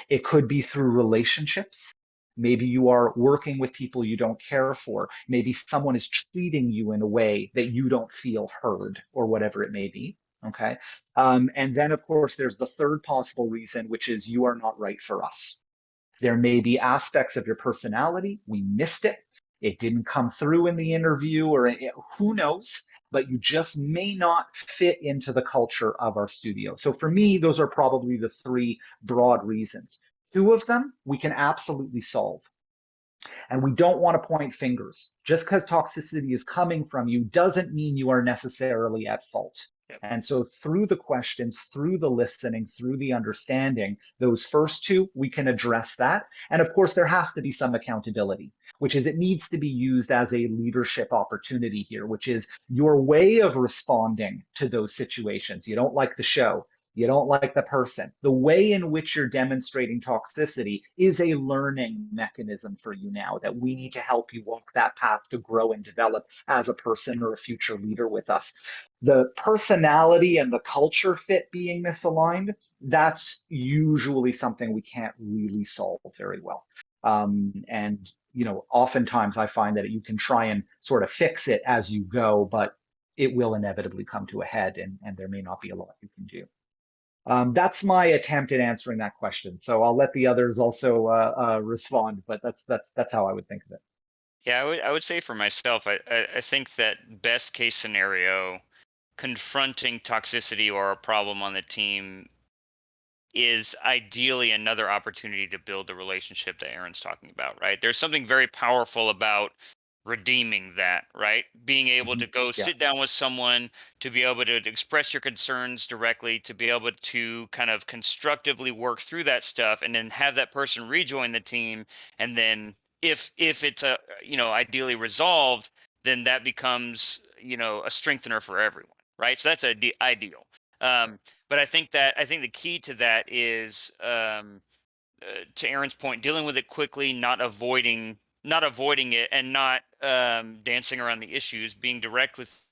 It could be through relationships. Maybe you are working with people you don't care for. Maybe someone is treating you in a way that you don't feel heard, or whatever it may be. Okay. And then, of course, there's the third possible reason, which is you are not right for us. There may be aspects of your personality. We missed it. It didn't come through in the interview, or who knows, but you just may not fit into the culture of our studio. So for me, those are probably the three broad reasons. Two of them we can absolutely solve. And we don't want to point fingers. Just because toxicity is coming from you doesn't mean you are necessarily at fault. Yep. And so through the questions, through the listening, through the understanding, those first two, we can address that. And of course, there has to be some accountability, which is it needs to be used as a leadership opportunity here, which is your way of responding to those situations. You don't like the show. You don't like the person. The way in which you're demonstrating toxicity is a learning mechanism for you now, that we need to help you walk that path to grow and develop as a person or a future leader with us. The personality and the culture fit being misaligned, that's usually something we can't really solve very well. And oftentimes I find that you can try and sort of fix it as you go, but it will inevitably come to a head, and there may not be a lot you can do. That's my attempt at answering that question. So I'll let the others also respond, but that's how I would think of it. Yeah, I would say for myself, I think that best case scenario, confronting toxicity or a problem on the team is ideally another opportunity to build the relationship that Aaron's talking about, right? There's something very powerful about redeeming that, right? Being able to go sit down with someone, to be able to express your concerns directly, to be able to kind of constructively work through that stuff, and then have that person rejoin the team. And then if it's ideally resolved, then that becomes a strengthener for everyone, right? So that's ideal. But I think the key to that is, to Aaron's point, dealing with it quickly, not avoiding it, and not dancing around the issues, being direct with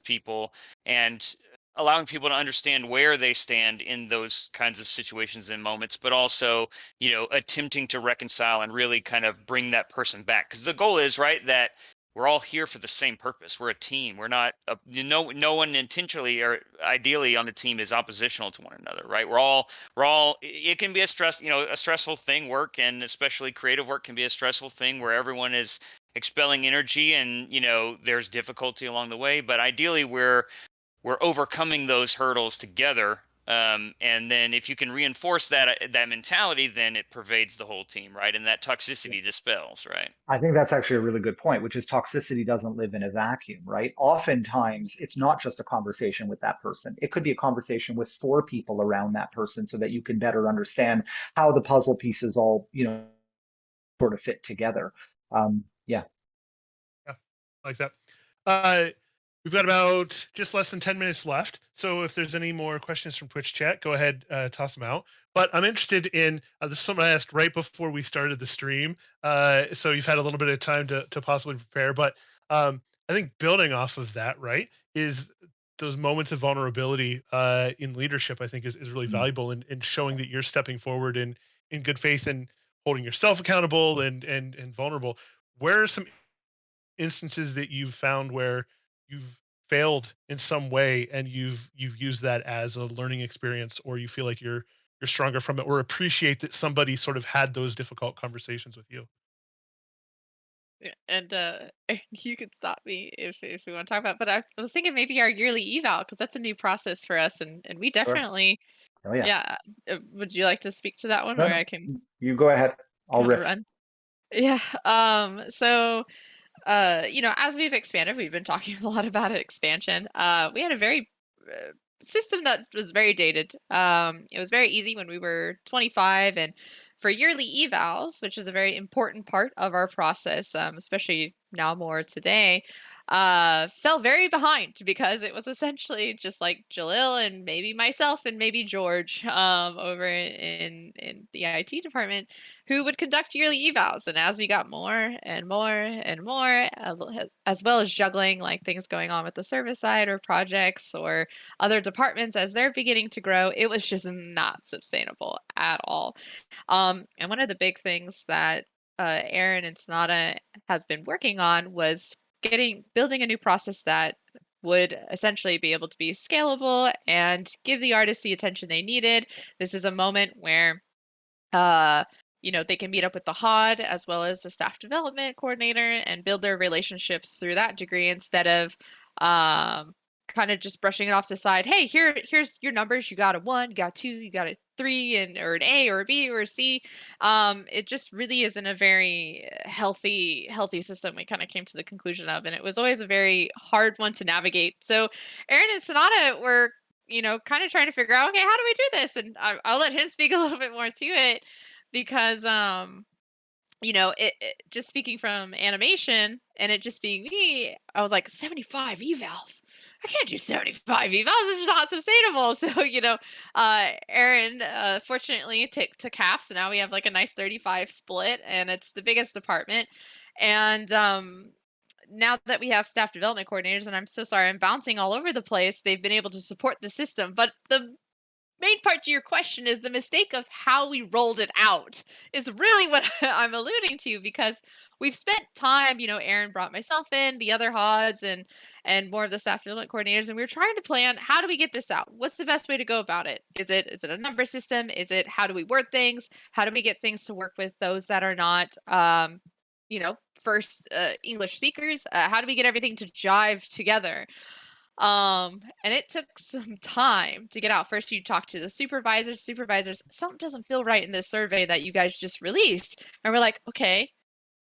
people, and allowing people to understand where they stand in those kinds of situations and moments, but also, attempting to reconcile and really kind of bring that person back. Because the goal is, right, that we're all here for the same purpose. We're a team. We're not, no one intentionally or ideally on the team is oppositional to one another, right? We're all, it can be a stressful thing. Work, and especially creative work, can be a stressful thing where everyone is expelling energy, and, there's difficulty along the way. But ideally, we're overcoming those hurdles together. And then if you can reinforce that mentality, then it pervades the whole team, right? And that toxicity dispels, right? I think that's actually a really good point, which is toxicity doesn't live in a vacuum, right? Oftentimes, it's not just a conversation with that person. It could be a conversation with 4 people around that person, so that you can better understand how the puzzle pieces all, sort of fit together. Yeah. Yeah, I like that. We've got about just less than 10 minutes left. So if there's any more questions from Twitch chat, go ahead, toss them out. But I'm interested in, this is something I asked right before we started the stream. So you've had a little bit of time to possibly prepare. But I think building off of that, right, is those moments of vulnerability in leadership, I think is really valuable in showing that you're stepping forward in good faith and holding yourself accountable and vulnerable. Where are some instances that you've found where you've failed in some way and you've used that as a learning experience, or you feel like you're stronger from it, or appreciate that somebody sort of had those difficult conversations with you? And you could stop me if we want to talk about. But I was thinking maybe our yearly eval, because that's a new process for us, and we Sure. definitely, Oh yeah. yeah. Would you like to speak to that one, No, or no. I can You go ahead. I'll kind of riff. run? Yeah. So as we've expanded, we've been talking a lot about expansion. We had a very system that was very dated. It was very easy when we were 25, and for yearly evals, which is a very important part of our process, especially now more today, fell very behind because it was essentially just like Jalil and maybe myself and maybe George over in the IT department who would conduct yearly evals. And as we got more and more and more, as well as juggling like things going on with the service side or projects or other departments as they're beginning to grow, it was just not sustainable at all. And one of the big things that Aaron and Sonata has been working on was building a new process that would essentially be able to be scalable and give the artists the attention they needed. This is a moment where uh, they can meet up with the HOD as well as the staff development coordinator and build their relationships through that degree instead of kind of just brushing it off to the side. Hey, here's your numbers. You got a 1, you got a 2, you got a 3, and or an A or a B or a C. It just really isn't a very healthy system. We kind of came to the conclusion of, and it was always a very hard one to navigate. So Aaron and Sonata were kind of trying to figure out, okay, how do we do this? And I'll let him speak a little bit more to it because, just speaking from animation and it just being me, I was like, 75 evals. I can't do 75 evals. It's not sustainable. So, Aaron, fortunately took half. So now we have like a nice 35 split and it's the biggest department. And, now that we have staff development coordinators, and I'm so sorry, I'm bouncing all over the place, they've been able to support the system. But the main part to your question is the mistake of how we rolled it out is really what I'm alluding to, because we've spent time, Aaron brought myself in, the other HODs and more of the staff development coordinators, and we were trying to plan, how do we get this out? What's the best way to go about it? Is it a number system? Is it, how do we word things? How do we get things to work with those that are not first English speakers? How do we get everything to jive together? And it took some time to get out. First, you talk to the supervisors, something doesn't feel right in this survey that you guys just released. And we're like, okay,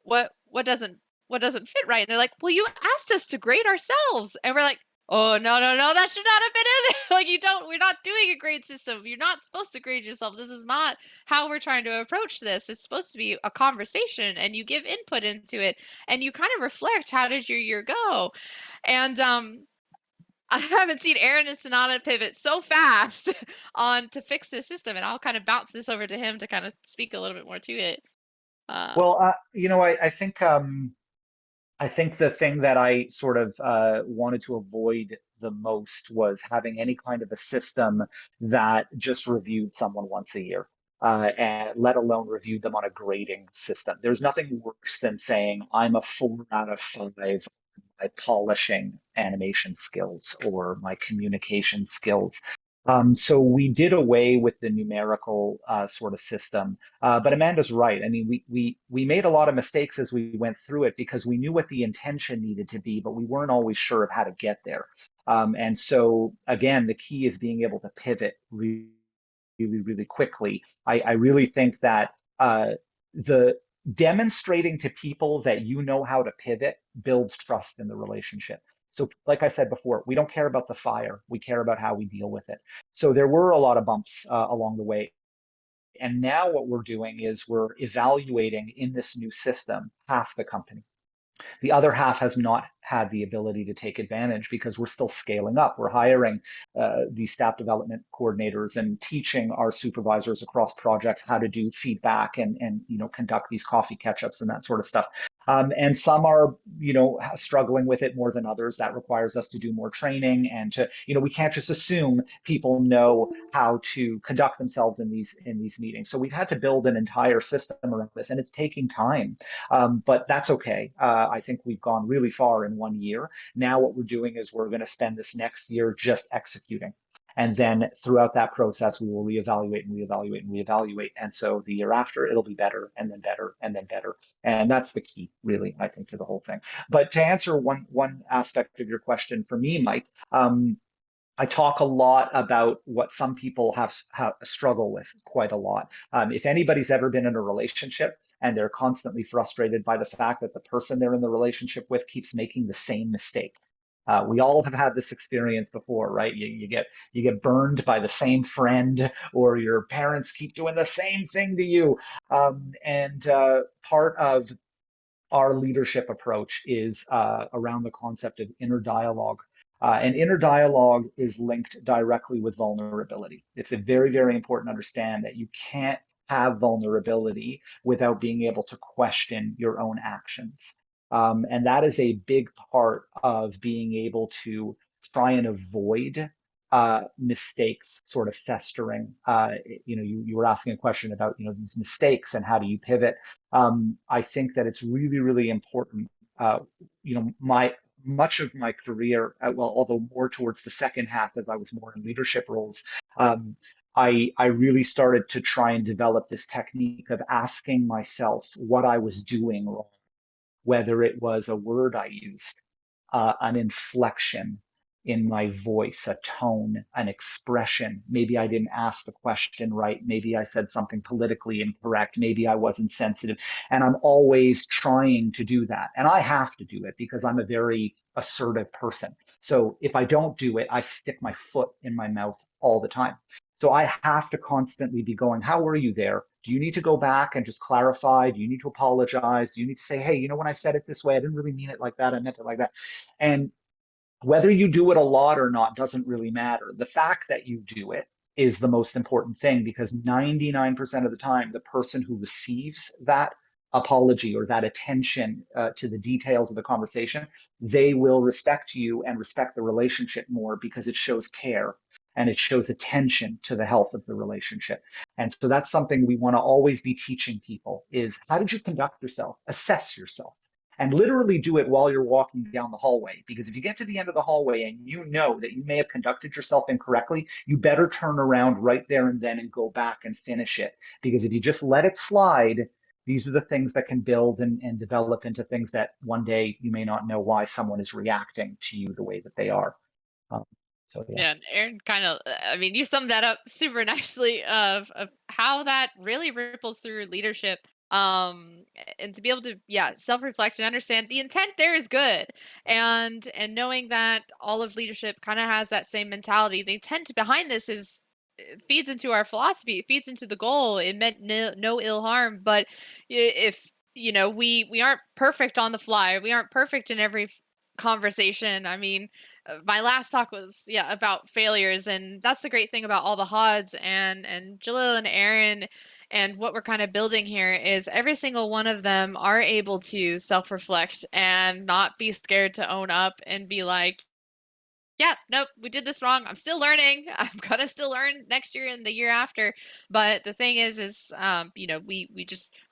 what doesn't fit right? And they're like, well, you asked us to grade ourselves. And we're like, oh, no, that should not have been in there. We're not doing a grade system. You're not supposed to grade yourself. This is not how we're trying to approach this. It's supposed to be a conversation and you give input into it and you kind of reflect, how did your year go? And I haven't seen Aaron and Sonata pivot so fast on to fix this system, and I'll kind of bounce this over to him to kind of speak a little bit more to it. Well, I think the thing that I sort of wanted to avoid the most was having any kind of a system that just reviewed someone once a year, and let alone reviewed them on a grading system. There's nothing worse than saying I'm a 4 out of 5 my polishing animation skills or my communication skills. So we did away with the numerical sort of system. But Amanda's right. I mean, we made a lot of mistakes as we went through it because we knew what the intention needed to be, but we weren't always sure of how to get there. And so again, the key is being able to pivot really quickly. I really think that the demonstrating to people that you know how to pivot builds trust in the relationship. So like I said before, we don't care about the fire. We care about how we deal with it. So there were a lot of bumps along the way. And now what we're doing is we're evaluating in this new system half the company. The other half has not had the ability to take advantage because we're still scaling up. We're hiring these staff development coordinators and teaching our supervisors across projects how to do feedback and conduct these coffee catch-ups and that sort of stuff. And some are, struggling with it more than others. That requires us to do more training and to, we can't just assume people know how to conduct themselves in these meetings. So we've had to build an entire system around this, and it's taking time, but that's okay. I think we've gone really far in 1 year. Now what we're doing is we're going to spend this next year just executing. And then throughout that process, we will reevaluate and reevaluate and reevaluate. And so the year after, it'll be better and then better and then better. And that's the key, really, I think, to the whole thing. But to answer one aspect of your question for me, Mike, I talk a lot about what some people have struggle with quite a lot. If anybody's ever been in a relationship and they're constantly frustrated by the fact that the person they're in the relationship with keeps making the same mistake. We all have had this experience before, right? You get burned by the same friend, or your parents keep doing the same thing to you. And part of our leadership approach is around the concept of inner dialogue. And inner dialogue is linked directly with vulnerability. It's a very, very important to understand that you can't have vulnerability without being able to question your own actions. And that is a big part of being able to try and avoid mistakes sort of festering. You were asking a question about, these mistakes and how do you pivot. I think that it's really, really important. Much of my career, although more towards the second half as I was more in leadership roles, I really started to try and develop this technique of asking myself what I was doing wrong, whether it was a word I used, an inflection in my voice, a tone, an expression. Maybe I didn't ask the question right. Maybe I said something politically incorrect. Maybe I wasn't sensitive. And I'm always trying to do that. And I have to do it because I'm a very assertive person. So if I don't do it, I stick my foot in my mouth all the time. So I have to constantly be going, how were you there? Do you need to go back and just clarify? Do you need to apologize? Do you need to say, hey, when I said it this way, I didn't really mean it like that. I meant it like that. And whether you do it a lot or not doesn't really matter. The fact that you do it is the most important thing, because 99% of the time, the person who receives that apology or that attention to the details of the conversation, they will respect you and respect the relationship more, because it shows care and it shows attention to the health of the relationship. And so that's something we want to always be teaching people is, how did you conduct yourself? Assess yourself. And literally do it while you're walking down the hallway. Because if you get to the end of the hallway and you know that you may have conducted yourself incorrectly, you better turn around right there and then and go back and finish it. Because if you just let it slide, these are the things that can build and develop into things that one day you may not know why someone is reacting to you the way that they are. Yeah, and Aaron kind of, you summed that up super nicely of how that really ripples through leadership. And to be able to, self-reflect and understand the intent there is good. And knowing that all of leadership kind of has that same mentality. The intent behind this feeds into our philosophy. It feeds into the goal. It meant no ill harm. But if, we aren't perfect on the fly, we aren't perfect in every conversation. My last talk was about failures, and that's the great thing about all the HODs and Jalil and Aaron, and what we're kind of building here is every single one of them are able to self-reflect and not be scared to own up and be like, yeah, nope, we did this wrong. I'm still learning. I'm gonna still learn next year and the year after. But the thing is we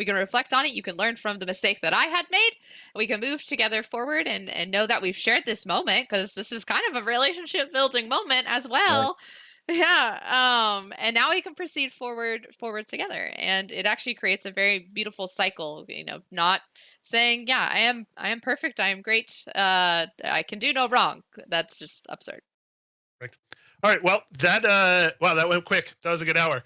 can reflect on it. You can learn from the mistake that I had made. We can move together forward and know that we've shared this moment, because this is kind of a relationship building moment as well. Right. Yeah. And now we can proceed forward together, and it actually creates a very beautiful cycle. Not saying, I am perfect, I am great, I can do no wrong. That's just absurd. Right. All right. Well, that that went quick. That was a good hour.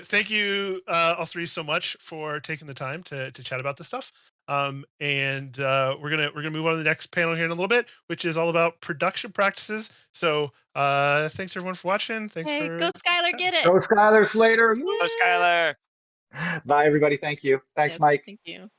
Thank you all three so much for taking the time to chat about this stuff. And we're gonna move on to the next panel here in a little bit, which is all about production practices. So thanks everyone for watching. Thanks for go Skylar, get it. Go Skylar Slater. Go Skylar. Bye everybody. Thank you. Thanks, Mike. Thank you.